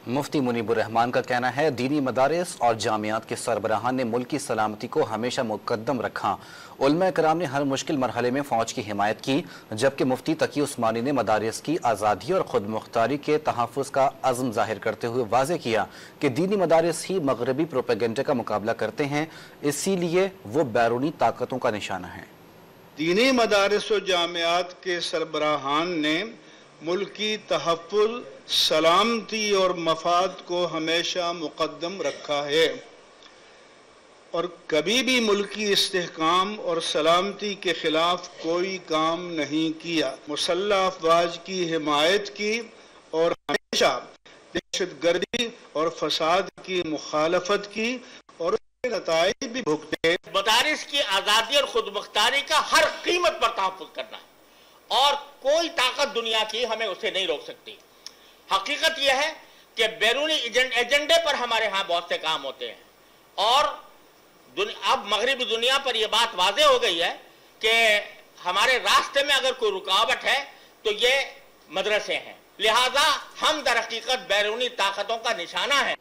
मुफ्ती मुनीबुर रहमान का कहना है, दीनी मदारिस और जामियात के सरबराहान ने मुल्क की सलामती को हमेशा मुकद्दम रखा। उलमा कराम ने हर मुश्किल मरहले में फ़ौज की हिमायत की, जबकि मुफ्ती तकी उस्मानी ने मदारिस की आज़ादी और ख़ुद मुख्तारी के तहफ़्फ़ुज़ का अज़्म ज़ाहिर करते हुए वाज़ेह किया कि दीनी मदारिस ही मग़रबी प्रोपेगेंडा का मुकाबला करते हैं, इसीलिए वो बैरूनी ताकतों का निशाना है। दीनी मदारिस और जामियात के सरबराहान ने मुल्की तहफ़्फ़ुज़, सलामती और मफाद को हमेशा मुक़द्दम रखा है और कभी भी मुल्की इस्तेहकाम और सलामती के खिलाफ कोई काम नहीं किया। मुसल्लह अफवाज की हिमायत की और हमेशा दहशतगर्दी और फसाद की मुखालफत की और उसके नताइज भी भुगते। मदारिस की आज़ादी और खुद मुख्तारी का हर कीमत पर तहफ़्फ़ुज़ करना है और कोई ताकत दुनिया की हमें उसे नहीं रोक सकती। हकीकत यह है कि बैरूनी एजेंडे पर हमारे यहाँ बहुत से काम होते हैं और अब मगरबी दुनिया पर यह बात वाज़ेह हो गई है कि हमारे रास्ते में अगर कोई रुकावट है तो ये मदरसे हैं, लिहाजा हम दर हकीकत बैरूनी ताकतों का निशाना है।